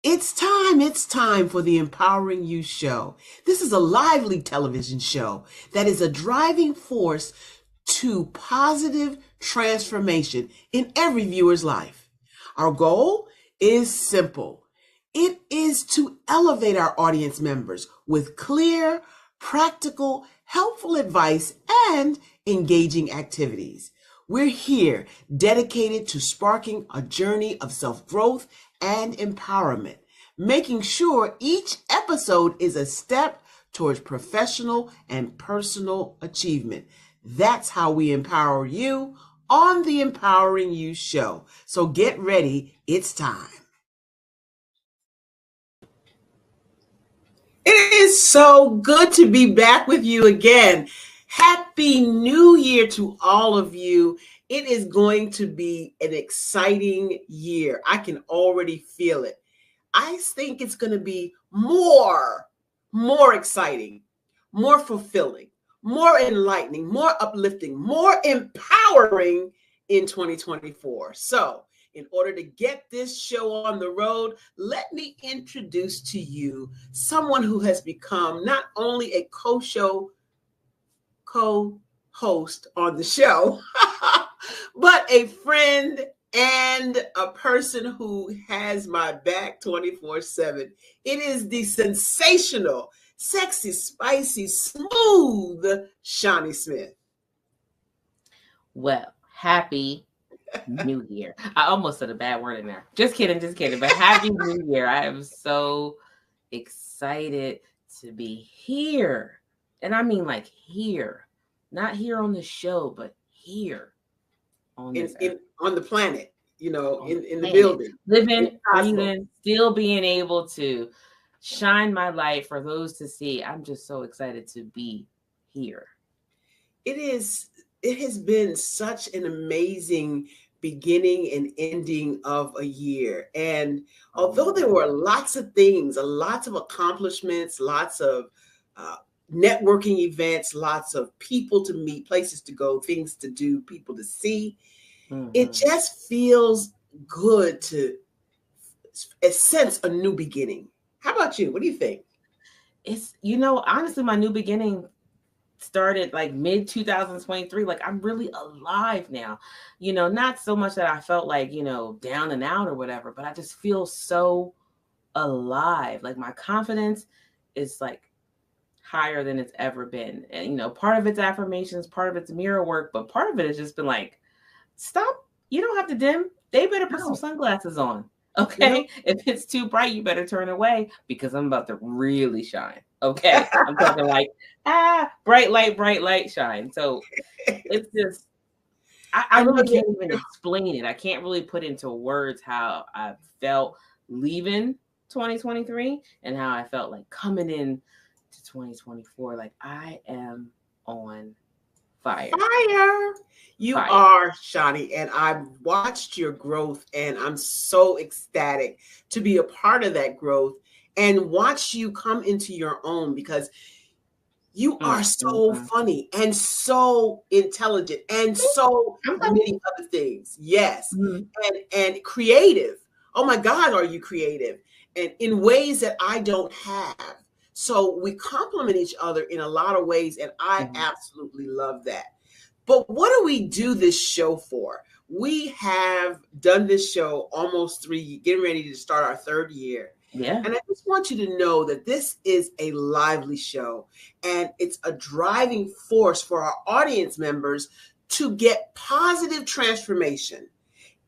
It's time for the Empowering You Show. This is a lively television show that is a driving force to positive transformation in every viewer's life. Our goal is simple. It is to elevate our audience members with clear, practical, helpful advice and engaging activities. We're here dedicated to sparking a journey of self-growth and empowerment, making sure each episode is a step towards professional and personal achievement. That's how we empower you on the Empowering You Show. So get ready, it's time. It is so good to be back with you again. Happy New Year to all of you. It is going to be an exciting year. I can already feel it. I think it's going to be more exciting, more fulfilling, more enlightening, more uplifting, more empowering in 2024. So, in order to get this show on the road, let me introduce to you someone who has become not only a co-host on the show, but a friend and a person who has my back 24/7. It is the sensational, sexy, spicy, smooth Shawnee Smith. Well, happy New Year. I almost said a bad word in there. Just kidding. But happy New Year. I am so excited to be here. And I mean like here. Not here on the show, but here on the planet, in the building. Living, breathing, still being able to shine my light for those to see. I'm just so excited to be here. It has been such an amazing beginning and ending of a year. And although there were lots of things, lots of accomplishments, lots of networking events, lots of people to meet, places to go, things to do, people to see, it just feels good to sense a new beginning. How about you? What do you think? It's, honestly, my new beginning started like mid 2023. Like, I'm really alive now, not so much that I felt like, down and out or whatever, but I just feel so alive. Like, my confidence is like higher than it's ever been. And, part of it's affirmations, part of it's mirror work, but part of it has just been like, stop. You don't have to dim. They better put some sunglasses on. Okay. If it's too bright, you better turn away because I'm about to really shine. Okay. I'm talking like, bright light shine. So it's just, I really can't even explain it. I can't really put into words how I felt leaving 2023 and how I felt like coming in to 2024. Like, I am on fire. You are, Shawnee, and I've watched your growth, and I'm so ecstatic to be a part of that growth and watch you come into your own, because you are so funny and so intelligent and so many other things. Yes. And creative. Oh my God, are you creative? And in ways that I don't have. So we complement each other in a lot of ways, and I absolutely love that. But what do we do this show for? We have done this show almost 3, getting ready to start our 3rd year. Yeah. And I just want you to know that this is a lively show, and it's a driving force for our audience members to get positive transformation.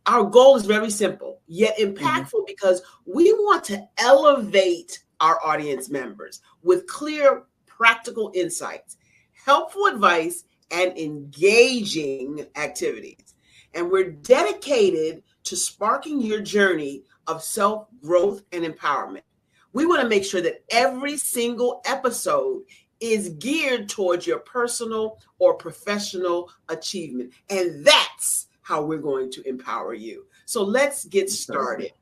Our goal is very simple, yet impactful, because we want to elevate our audience members with clear, practical insights, helpful advice, and engaging activities. And we're dedicated to sparking your journey of self-growth and empowerment. We want to make sure that every single episode is geared towards your personal or professional achievement. And that's how we're going to empower you. So let's get started.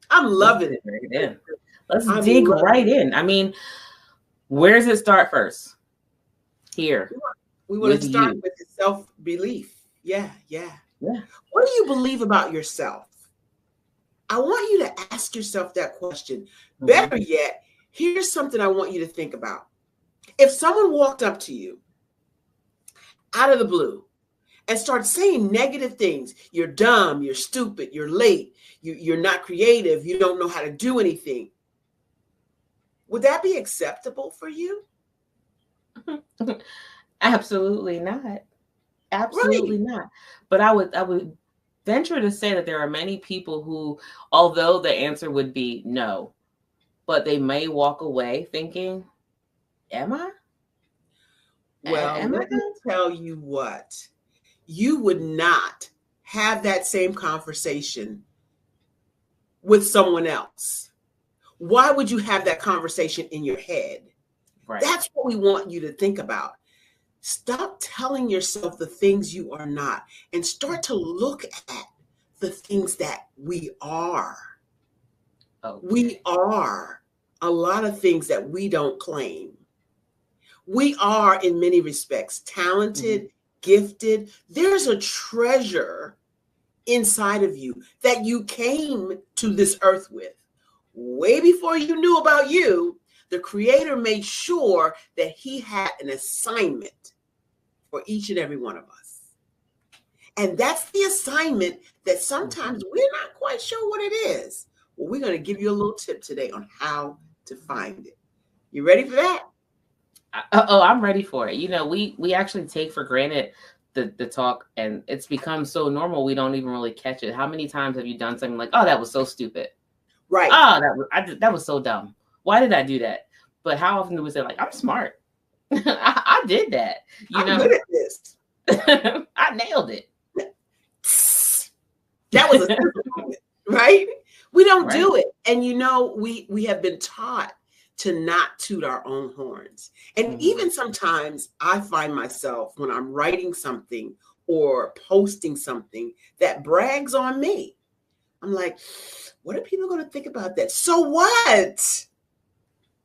I'm loving it. Let's dig right in. I mean, where does it start first? Here. We want to start with the self-belief. Yeah. What do you believe about yourself? I want you to ask yourself that question. Mm-hmm. Better yet, here's something I want you to think about. If someone walked up to you out of the blue and started saying negative things, you're dumb, you're stupid, you're late, you're not creative, you don't know how to do anything, would that be acceptable for you? Absolutely not. Absolutely Right. not. But I would venture to say that there are many people who, although the answer would be no, but they may walk away thinking, "Am I? Well, Am I let me good?" tell you what, you would not have that same conversation with someone else. Why would you have that conversation in your head? Right. That's what we want you to think about. Stop telling yourself the things you are not and start to look at the things that we are. We Okay. are a lot of things that we don't claim. We are, in many respects, Mhm. talented, gifted. There's a treasure inside of you that you came to this earth with. Way before you knew about you, the Creator made sure that He had an assignment for each and every one of us. And that's the assignment that sometimes Mhm. we're not quite sure what it is. Well, we're going to give you a little tip today on how to find it. You ready for that? Oh, I'm ready for it. We actually take for granted the talk, and it's become so normal we don't even really catch it. How many times have you done something like, "Oh, that was so stupid. Right. Oh, that was so dumb. Why did I do that?" But how often do we say like, "I'm smart. I did that." You I'm good know, at this. I nailed it. That was a simple moment, right? We don't Right. do it. And we have been taught to not toot our own horns. And Hmm. even sometimes I find myself when I'm writing something or posting something that brags on me. I'm like, what are people going to think about that? So what?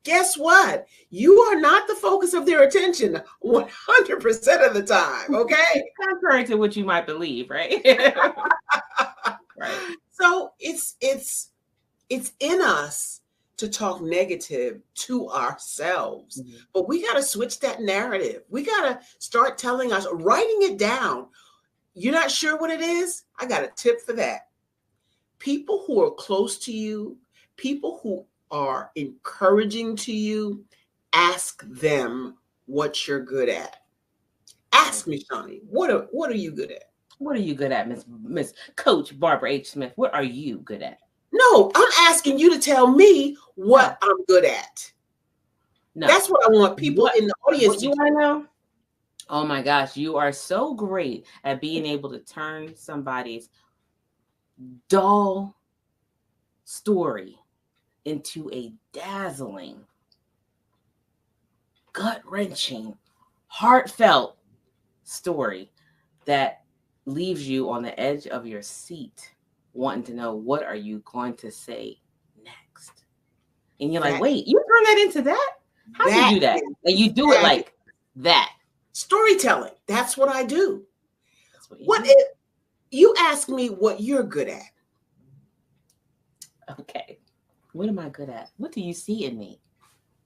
Guess what? You are not the focus of their attention 100% of the time, okay? Contrary to what you might believe, right? Right. So it's in us to talk negative to ourselves. Mhm. But we got to switch that narrative. We got to start telling us, writing it down. You're not sure what it is? I got a tip for that. People who are close to you, people who are encouraging to you, ask them what you're good at. Ask me, Shawnee, what are you good at? What are you good at, Miss Coach Barbara H. Smith? What are you good at? No, I'm asking you to tell me No, what I'm good at. no. That's what I want people What in the audience what to you do. want to know? Oh my gosh, you are so great at being able to turn somebody's dull story into a dazzling, gut wrenching, heartfelt story that leaves you on the edge of your seat, wanting to know what are you going to say next. And you're like, That wait, you turn that into that? How'd you that do that? is And you do it that is like that. storytelling. That's what I do. That's what you What do. if you ask me what you're good at? Okay. What am I good at? What do you see in me?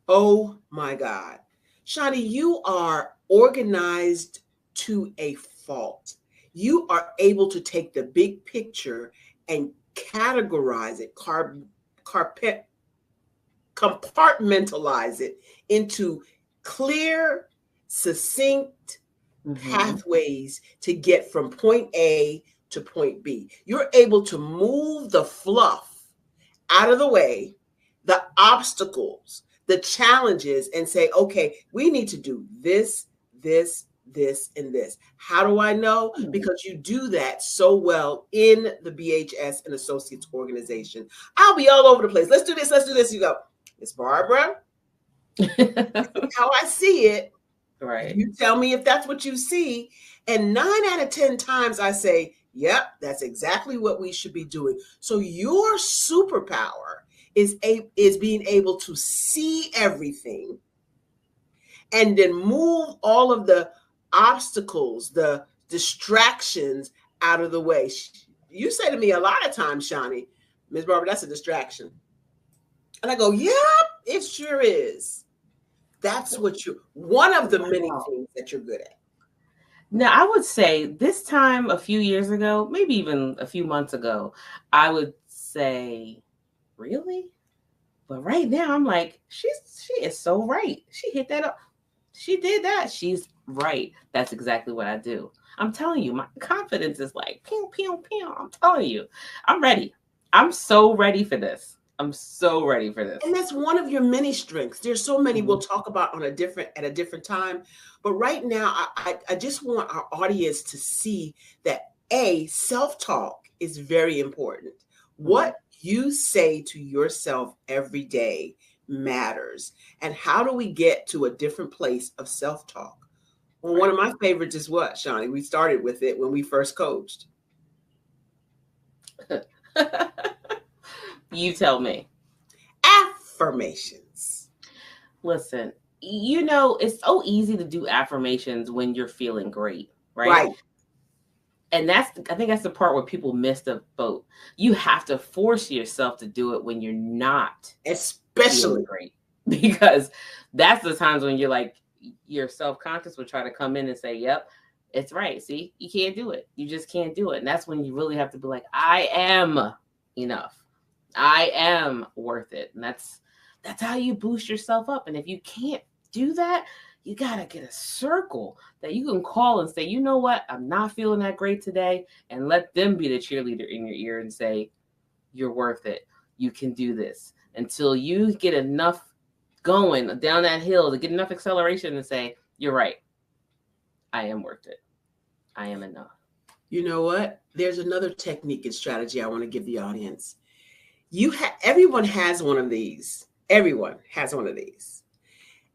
Oh my God. Shani, you are organized to a fault. You are able to take the big picture and categorize it, carpet, compartmentalize it into clear, succinct Mm-hmm. pathways to get from point A to point B. You're able to move the fluff out of the way, the obstacles, the challenges, and say, okay, we need to do this, this, and this. How do I know? Because you do that so well in the BHS and Associates organization. I'll be all over the place. Let's do this. Let's do this. You go, Miss Barbara, how I see it. Right. You tell me if that's what you see. And 9 out of 10 times I say, yep, that's exactly what we should be doing. So your superpower is being able to see everything and then move all of the obstacles, the distractions out of the way. You say to me a lot of times, Shani, Ms. Barbara, that's a distraction. And I go, yep, it sure is. That's what one of the many things that you're good at. Now, I would say this time a few years ago, maybe even a few months ago, I would say, really? But right now, I'm like, she is so right. She hit that up. She did that. She's right. That's exactly what I do. I'm telling you, my confidence is like, pew, pew, pew. I'm telling you, I'm ready. I'm so ready for this. I'm so ready for this. And that's one of your many strengths. There's so many we'll talk about at a different time. But right now, I just want our audience to see that self-talk is very important. What you say to yourself every day matters. And how do we get to a different place of self-talk? Well, one of my favorites is what, Shawnee? We started with it when we first coached. You tell me. Affirmations. Listen, it's so easy to do affirmations when you're feeling great, right? And I think that's the part where people miss the boat. You have to force yourself to do it when you're not especially great, because that's the times when you're like, your self-conscious will try to come in and say, yep, it's right. See, you can't do it. You just can't do it. And that's when you really have to be like, I am enough. I am worth it. And that's how you boost yourself up. And if you can't do that, you got to get a circle that you can call and say, you know what? I'm not feeling that great today. And let them be the cheerleader in your ear and say, you're worth it. You can do this, until you get enough going down that hill to get enough acceleration and say, you're right. I am worth it. I am enough. You know what? There's another technique and strategy I want to give the audience. Everyone has one of these. Everyone has one of these.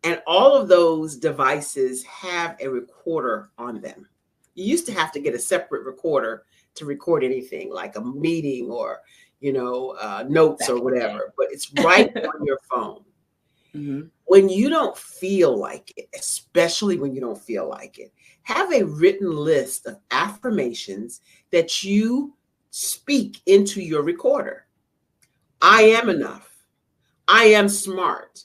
And all of those devices have a recorder on them. You used to have to get a separate recorder to record anything, like a meeting or, notes or whatever. But it's right on your phone. Mm-hmm. When you don't feel like it, especially when you don't feel like it, have a written list of affirmations that you speak into your recorder. I am enough. I am smart.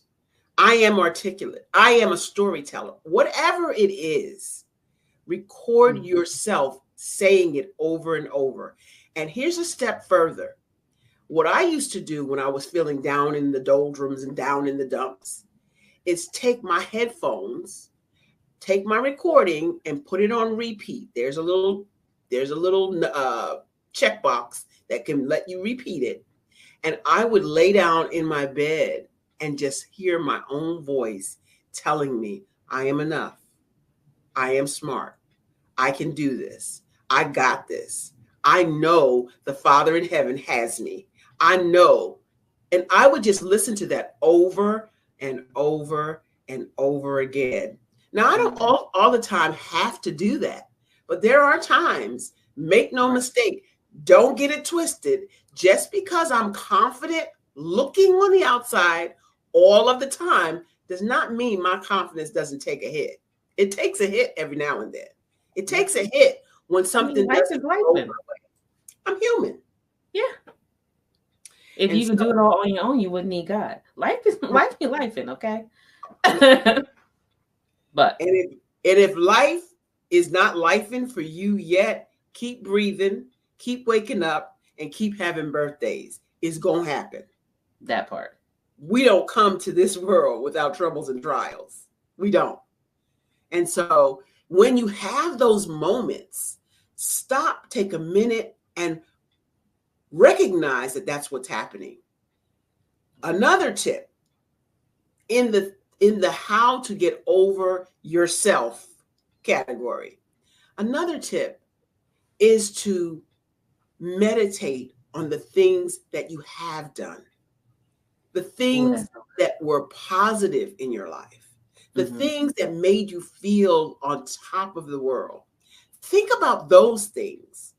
I am articulate. I am a storyteller. Whatever it is, record yourself saying it over and over. And here's a step further. What I used to do when I was feeling down in the doldrums and down in the dumps is take my headphones, take my recording, and put it on repeat. There's a little checkbox that can let you repeat it. And I would lay down in my bed and just hear my own voice telling me, I am enough. I am smart. I can do this. I got this. I know the Father in heaven has me. I know. And I would just listen to that over and over and over again. Now, I don't all the time have to do that, but there are times, make no mistake, don't get it twisted. Just because I'm confident looking on the outside all of the time does not mean my confidence doesn't take a hit. It takes a hit every now and then. It takes a hit when something doesn't go my way. I'm human. Yeah. If you can do it all on your own, you wouldn't need God. Life be lifing, okay? But if life is not lifing for you yet, keep breathing, keep waking up, and keep having birthdays. It's gonna happen. That part. We don't come to this world without troubles and trials. We don't. And so when you have those moments, stop, take a minute, and recognize that that's what's happening. Another tip in the how to get over yourself category. Another tip is to meditate on the things that you have done, the things that were positive in your life, the things that made you feel on top of the world. Think about those things.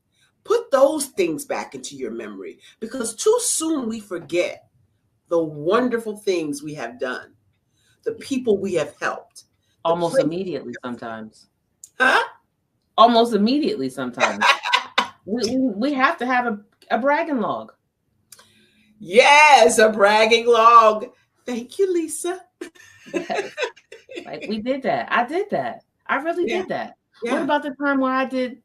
Put those things back into your memory, because too soon we forget the wonderful things we have done, the people we have helped. Almost immediately sometimes. Huh? Almost immediately sometimes. we have to have a bragging log. Yes, a bragging log. Thank you, Lisa. Yes. Like we did that. I did that. I really Yeah, did that. What yeah. about the time where I did?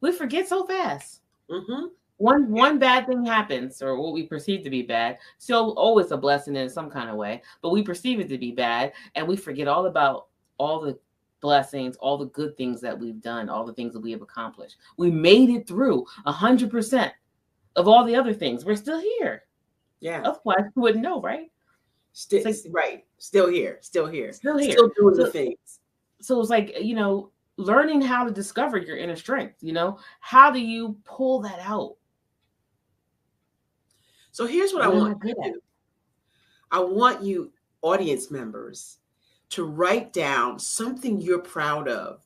We forget so fast. Mm-hmm. Yeah. One bad thing happens, or what we perceive to be bad, still always a blessing in some kind of way, but we perceive it to be bad, and we forget all about all the blessings, all the good things that we've done, all the things that we have accomplished. We made it through 100% of all the other things. We're still here. Yeah. Otherwise, we wouldn't know, right? Still It's like right. Still here. Still here. still here. Still doing the So things. so it's like, learning how to discover your inner strength. How do you pull that out? So here's what I What am want I you good to at? do. I want you, audience members, to write down something you're proud of,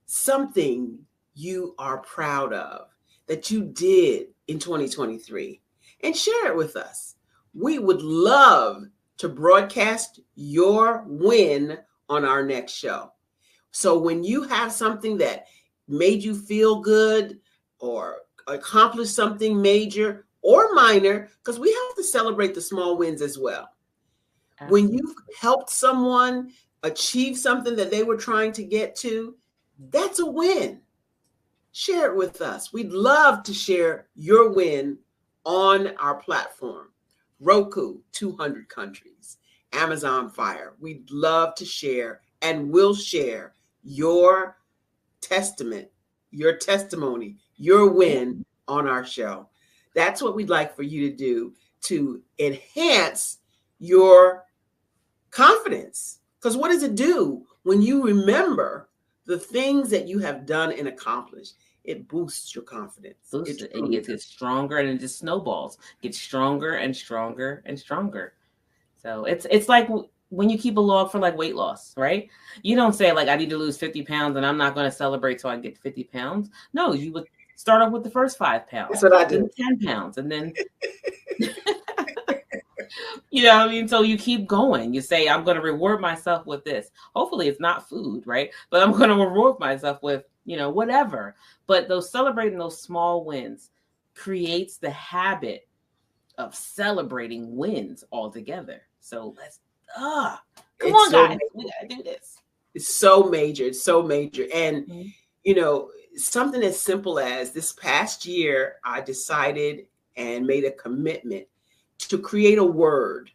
something you are proud of that you did in 2023, and share it with us. We would love to broadcast your win on our next show. So when you have something that made you feel good or accomplished something major or minor, because we have to celebrate the small wins as well. When Absolutely. you've helped someone achieve something that they were trying to get to, that's a win. Share it with us. We'd love to share your win on our platform. Roku, 200 countries. Amazon Fire. We'd love to share and will share your testament, your testimony, your Yeah. win on our show. That's what we'd like for you to do to enhance your confidence. Because what does it do when you remember the things that you have done and accomplished? It boosts your confidence. It Boosts it, and you truly get does. stronger, and it just snowballs. Gets stronger and stronger and stronger. So it's like when you keep a log for like weight loss, right? You don't say like I need to lose 50 pounds and I'm not going to celebrate till I get 50 pounds. No, you would start off with the first That's 5 pounds, what I then do. 10 pounds, and then you know what I mean? So you keep going. You say, I'm going to reward myself with this. Hopefully, it's not food, right? But I'm going to reward myself with, whatever. But those celebrating those small wins creates the habit of celebrating wins altogether. So come It's on, so guys. major. We got to do this. It's so major. It's so major. And Mhm. something as simple as this past year, I decided and made a commitment to create a word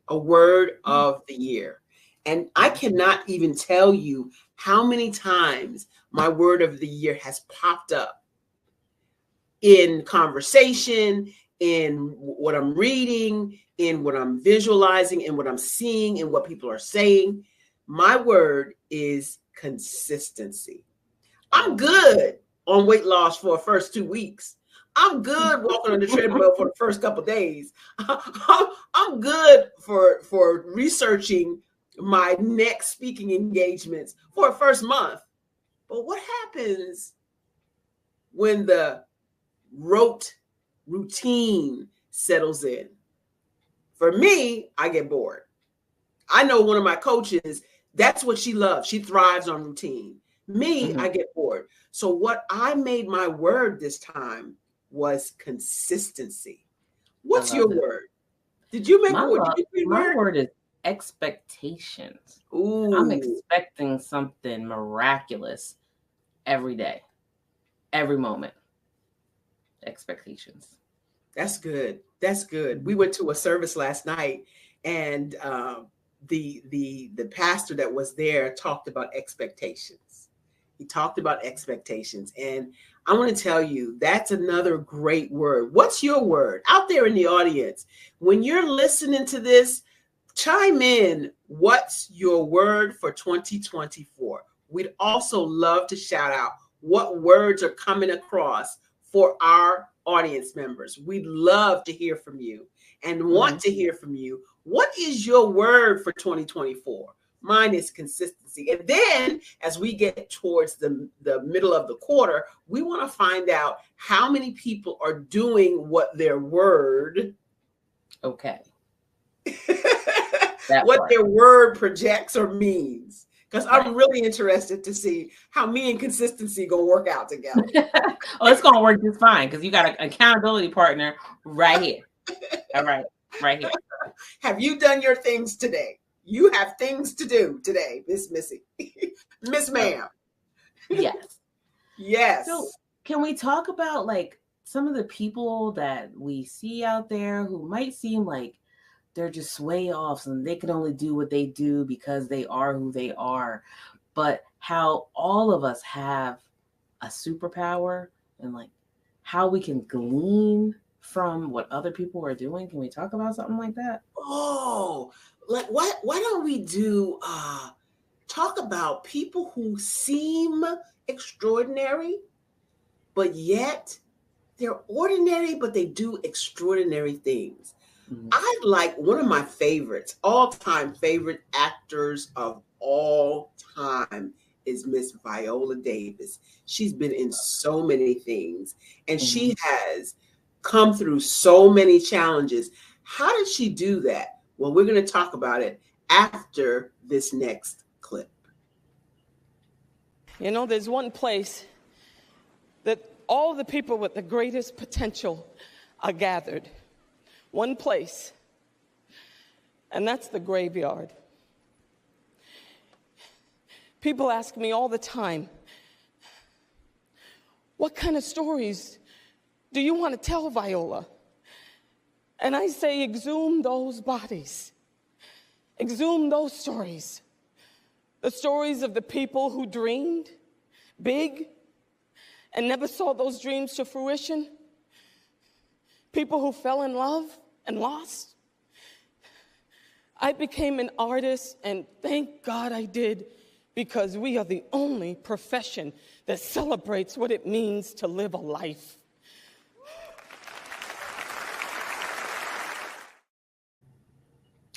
of the year. And I Mhm. cannot even tell you how many times my word of the year has popped up in conversation, in what I'm reading, in what I'm visualizing, in what I'm seeing, in what people are saying. My word is consistency. I I'm love that. good on weight loss for the first 2 weeks. I'm good walking on the treadmill for the first couple of days. I'm good for researching my next speaking engagements for the first month. But what happens when the rote routine settles in? For me, I get bored. I know one of my coaches, that's what she loves. She thrives on routine. Me, Mhm. I get bored. So what I made my word this time was consistency. I What's your love it. word? Did you make a word? Did you make a My word? word is expectations. I'm Ooh, expecting something miraculous every day, every moment. Expectations. that's good. That's good. We Mhm. went to a service last night, and the pastor that was there talked about expectations. He talked about expectations, and I want to tell you that's another great word. What's your word out there in the audience? When you're listening to this, chime in. What's your word for 2024? We'd also love to shout out what words are coming across for our audience members. We'd love to hear from you and want Mhm. to hear from you. What is your word for 2024? Mine is consistency. And then as we get towards the middle of the quarter, we want to find out how many people are doing what their word Okay. That what part. their word projects or means. Because I'm Right. really interested to see how me and consistency gonna work out together. Oh, it's gonna work just fine because you got an accountability partner right here. All right. Right here. Have you done your things today? You have things to do today, Miss Missy. Miss Ma'am. Yes. Yes. So can we talk about like some of the people that we see out there who might seem like they're just way off and they can only do what they do because they are who they are, but how all of us have a superpower and like how we can glean from what other people are doing? Can we talk about something like that? Oh, like why don't we do talk about people who seem extraordinary, but yet they're ordinary, but they do extraordinary things. Mhm. I like one of my favorites, all-time favorite actors of all time is Miss Viola Davis. She's been in so many things and she has come through so many challenges. How did she do that? Well, we're going to talk about it after this next clip. You know, there's one place that all the people with the greatest potential are gathered. One place, and that's the graveyard. People ask me all the time, what kind of stories do you want to tell, Viola? And I say, exhume those bodies. Exhume those stories. The stories of the people who dreamed big and never saw those dreams to fruition. People who fell in love and lost. I became an artist, and thank God I did, because we are the only profession that celebrates what it means to live a life.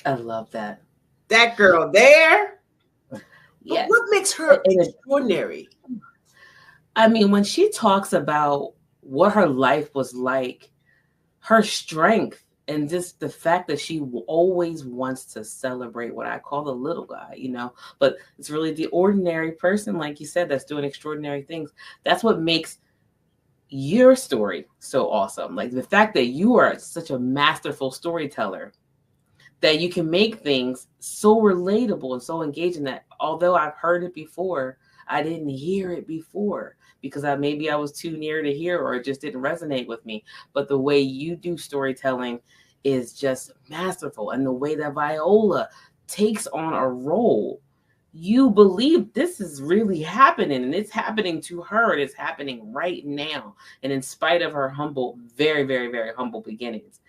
I love that. That girl there. Yeah. But what makes her extraordinary? I mean, when she talks about what her life was like, her strength, and just the fact that she always wants to celebrate what I call the little guy, you know, but it's really the ordinary person, like you said, that's doing extraordinary things. That's what makes your story so awesome. Like the fact that you are such a masterful storyteller, that you can make things so relatable and so engaging that although I've heard it before, I didn't hear it before because maybe I was too near to hear or it just didn't resonate with me. But the way you do storytelling is just masterful. And the way that Viola takes on a role, you believe this is really happening, and it's happening to her. It's happening right now. And in spite of her humble, very, very, very humble beginnings,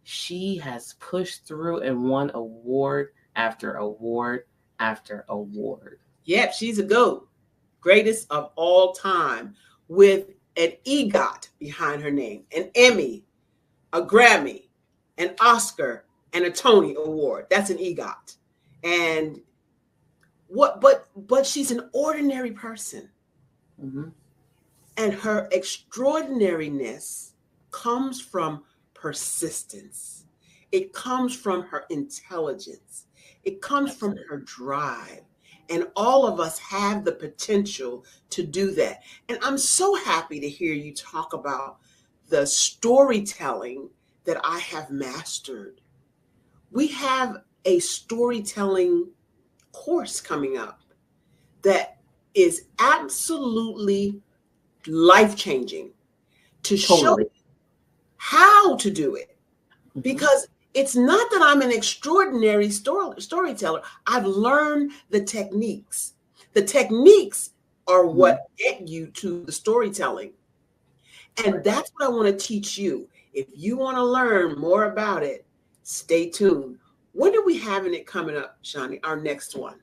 she has pushed through and won award after award after award. Yep, she's a GOAT. Greatest of all time, with an EGOT behind her name, an Emmy, a Grammy, an Oscar, and a Tony Award. That's an EGOT. And but she's an ordinary person. Mm-hmm. And her extraordinariness comes from persistence. It comes from her intelligence. It comes from her drive. And all of us have the potential to do that. And I'm so happy to hear you talk about the storytelling that I have mastered. We have a storytelling course coming up that is absolutely life-changing to show how to do it. Because it's not that I'm an extraordinary storyteller. I've learned the techniques. The techniques are what get you to the storytelling. And that's what I want to teach you. If you want to learn more about it, stay tuned. When are we having it coming up, Shani? Our next one?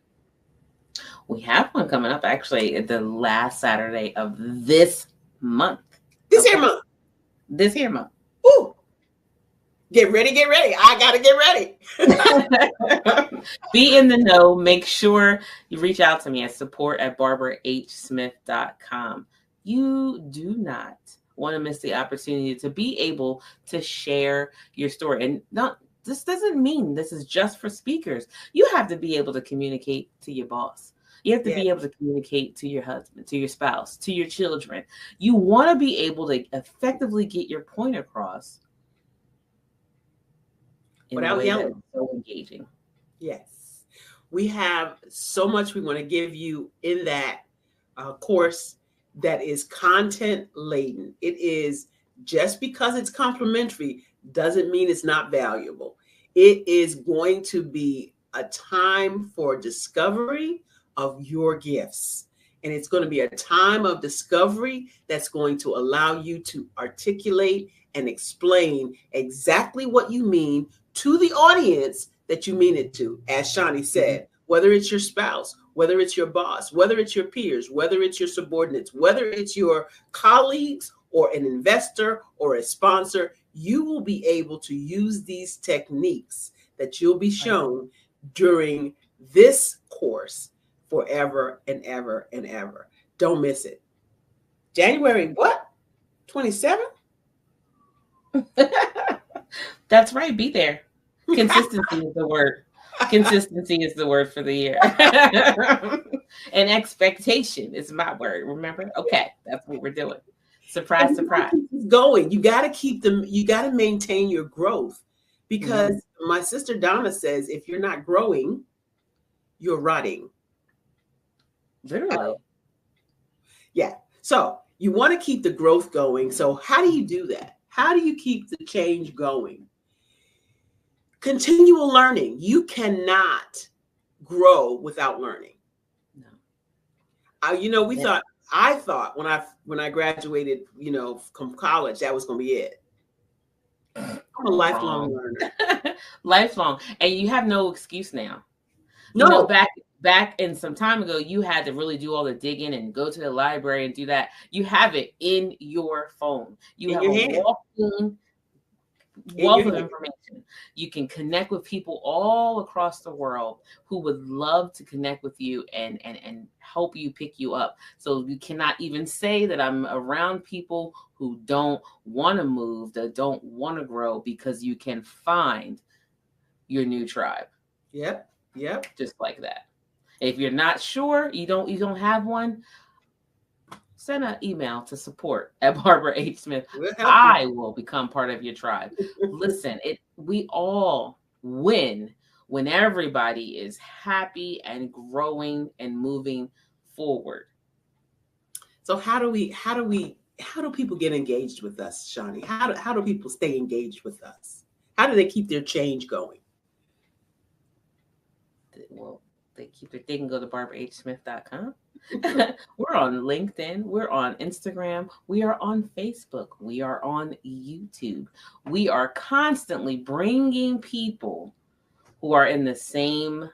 We have one coming up actually the last Saturday of this month. This here month. This here month. Ooh. Get ready, get ready. I got to get ready. Be in the know. Make sure you reach out to me at support@barbarahsmith.com. You do not want to miss the opportunity to be able to share your story. And this doesn't mean this is just for speakers. You have to be able to communicate to your boss. You have to be able to communicate to your husband, to your spouse, to your children. You want to be able to effectively get your point across in a Without way yelling. that's so engaging. Yes. We have so much we want to give you in that course that is content laden. It is, just because it's complimentary doesn't mean it's not valuable. It is going to be a time for discovery of your gifts. And it's going to be a time of discovery that's going to allow you to articulate and explain exactly what you mean to the audience that you mean it to. As Shani said, whether it's your spouse, whether it's your boss, whether it's your peers, whether it's your subordinates, whether it's your colleagues or an investor or a sponsor, you will be able to use these techniques that you'll be shown during this course forever and ever and ever. Don't miss it. January what? 27th? That's right. Be there. Consistency is the word. Consistency is the word for the year. And expectation is my word. Remember? Okay, that's what we're doing. Surprise, surprise. Going. You got to keep them. You got to maintain your growth, because my sister Donna says if you're not growing, you're rotting. Literally. Yeah. So you want to keep the growth going. So how do you do that? How do you keep the change going? Continual learning. You cannot grow without learning. No. I thought when I graduated, from college, that was going to be it. I'm a lifelong learner. Lifelong. And you have no excuse now. No. Back in some time ago, you had to really do all the digging and go to the library and do that. You have it in your phone. You have a walking wealth of information. You can connect with people all across the world who would love to connect with you and help you pick you up. So you cannot even say that I'm around people who don't want to move, that don't want to grow, because you can find your new tribe. Yep. Just like that. If you're not sure, you don't have one, send an email to support@BarbaraHSmith. I will become part of your tribe. Listen, we all win when everybody is happy and growing and moving forward. So how do people get engaged with us, Shani? How do people stay engaged with us? How do they keep their change going? Well, they can go to barbarahsmith.com. We're on LinkedIn. We're on Instagram. We are on Facebook. We are on YouTube. We are constantly bringing people who are in the same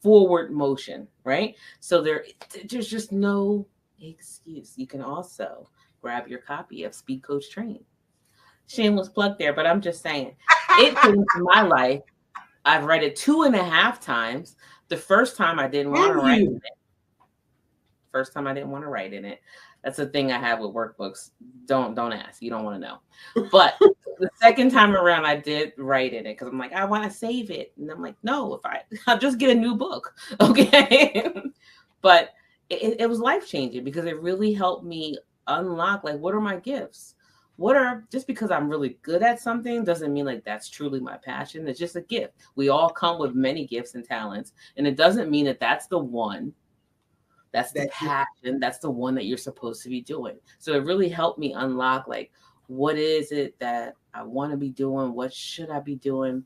forward motion, right? So there's just no excuse. You can also grab your copy of Speed Coach Training. Shameless plug there, but I'm just saying, it changed my life. I've read it 2.5 times. The first time I didn't want to write in it. First time I didn't want to write in it. That's the thing I have with workbooks. Don't ask. You don't want to know. But the second time around, I did write in it because I'm like, I want to save it. And I'm like, no, I'll just get a new book. Okay. But it was life-changing because it really helped me unlock, like, what are my gifts? Just because I'm really good at something doesn't mean like that's truly my passion. It's just a gift. We all come with many gifts and talents, and it doesn't mean that that's the one. That's the passion. That's the one that you're supposed to be doing. So it really helped me unlock, like, what is it that I want to be doing? What should I be doing?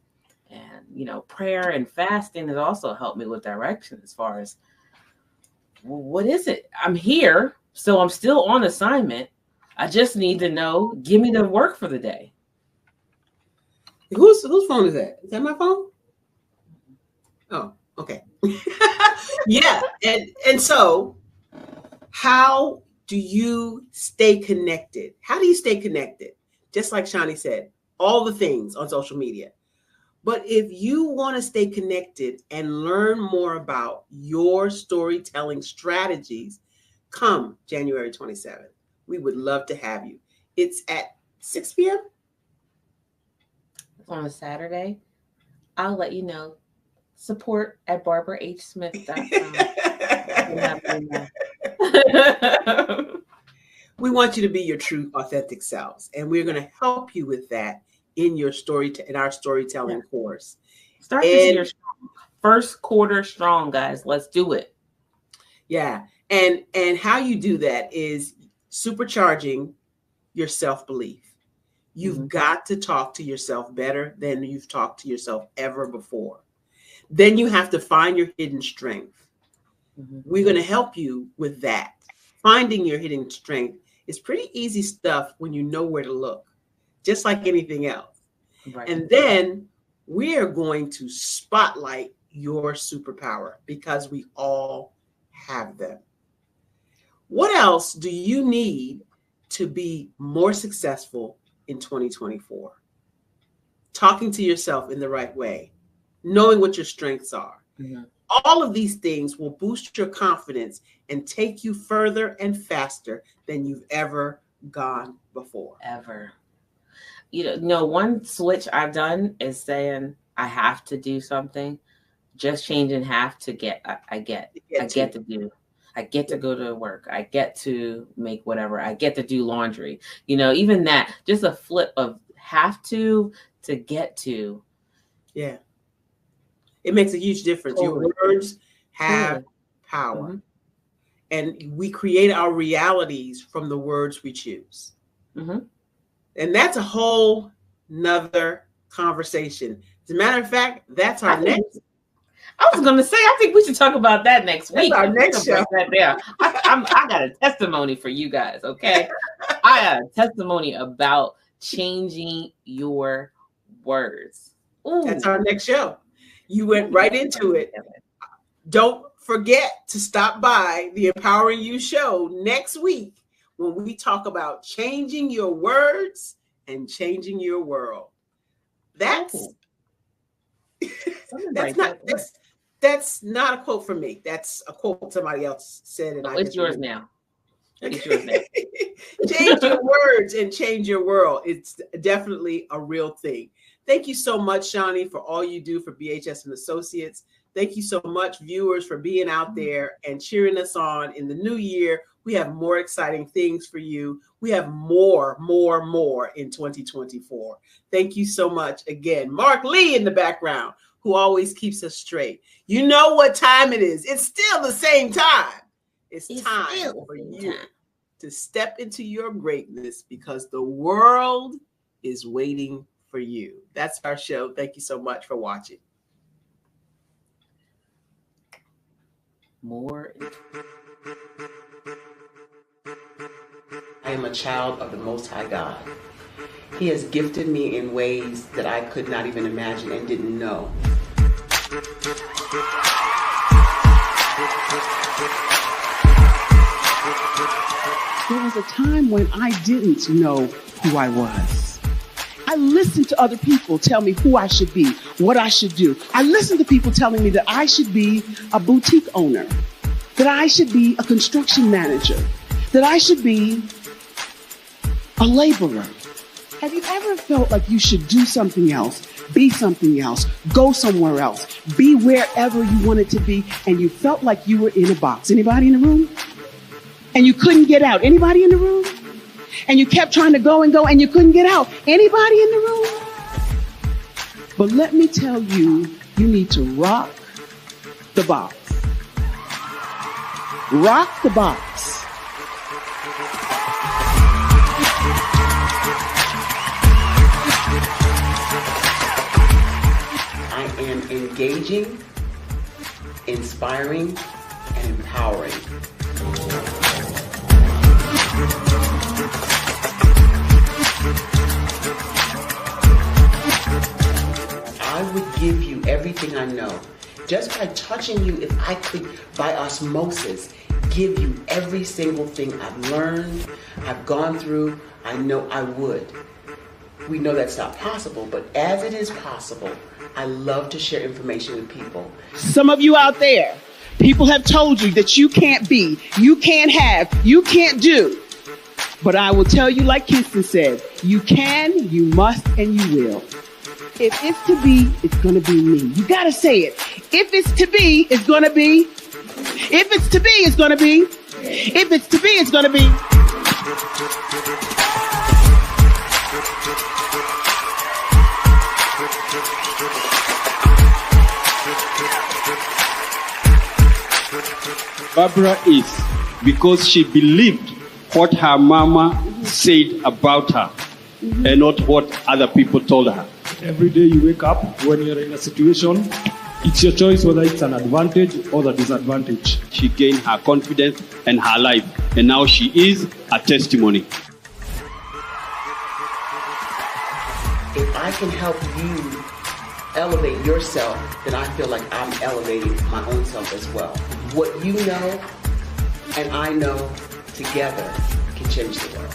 And, prayer and fasting has also helped me with direction as far as, well, what is it? I'm here, so I'm still on assignment. I just need to know, give me the work for the day. Whose phone is that? Is that my phone? Oh, okay. Yeah. And so how do you stay connected? How do you stay connected? Just like Shani said, all the things on social media. But if you want to stay connected and learn more about your storytelling strategies, come January 27th. We would love to have you. It's at 6 p.m. on a Saturday. I'll let you know. Support@barbarahsmith.com. We want you to be your true, authentic selves, and we're going to help you with that in your in our storytelling course. Start this year strong. First quarter strong, guys. Let's do it. Yeah. And how you do that is supercharging your self-belief. You've got to talk to yourself better than you've talked to yourself ever before. Then you have to find your hidden strength. We're going to help you with that. Finding your hidden strength is pretty easy stuff when you know where to look, just like anything else. Right. And then we are going to spotlight your superpower because we all have them. What else do you need to be more successful in 2024? Talking to yourself in the right way, knowing what your strengths are. All of these things will boost your confidence and take you further and faster than you've ever gone before. Ever. You know, one switch I've done is saying I have to do something, just changing have to get, I get to do. I get to go to work. I get to make whatever. I get to do laundry. You know, even that, just a flip of have to get to. Yeah. It makes a huge difference. Your words have power. And we create our realities from the words we choose. And that's a whole nother conversation. As a matter of fact, that's our next. I was going to say, I think we should talk about that next week. Our next show. I got a testimony for you guys, okay? I got a testimony about changing your words. Ooh. That's our next show. You went right into it. Don't forget to stop by the Empowering You show next week when we talk about changing your words and changing your world. That's not a quote from me. That's a quote somebody else said. And it's yours now. It's yours now. Change your words and change your world. It's definitely a real thing. Thank you so much, Shani, for all you do for BHS and Associates. Thank you so much, viewers, for being out there and cheering us on in the new year. We have more exciting things for you. We have more in 2024. Thank you so much again. Mark Lee in the background, who always keeps us straight. You know what time it is. It's still the same time. It's time for you to step into your greatness because the world is waiting for you. That's our show. Thank you so much for watching. More. I am a child of the Most High God. He has gifted me in ways that I could not even imagine and didn't know. There was a time when I didn't know who I was. I listened to other people tell me who I should be, what I should do. I listened to people telling me that I should be a boutique owner, that I should be a construction manager, that I should be a laborer. Have you ever felt like you should do something else, be something else, go somewhere else, be wherever you wanted to be, and you felt like you were in a box? Anybody in the room? And you couldn't get out? Anybody in the room? And you kept trying to go and you couldn't get out? Anybody in the room? But let me tell you, you need to rock the box. Rock the box. I am engaging, inspiring, and empowering. I would give you everything I know. Just by touching you, if I could, by osmosis, give you every single thing I've learned, I've gone through, I know I would. We know that's not possible, but as it is possible, I love to share information with people. Some of you out there, people have told you that you can't be, you can't have, you can't do. But I will tell you, like Kingston said, you can, you must, and you will. If it's to be, it's going to be me. You got to say it. If it's to be, it's going to be. If it's to be, it's going to be. If it's to be, it's going to be. Barbara is because she believed what her mama said about her and not what other people told her. Every day you wake up, when you're in a situation, it's your choice whether it's an advantage or the disadvantage. She gained her confidence and her life, and now she is a testimony. If I can help you elevate yourself, then I feel like I'm elevating my own self as well. What you know and I know together can change the world.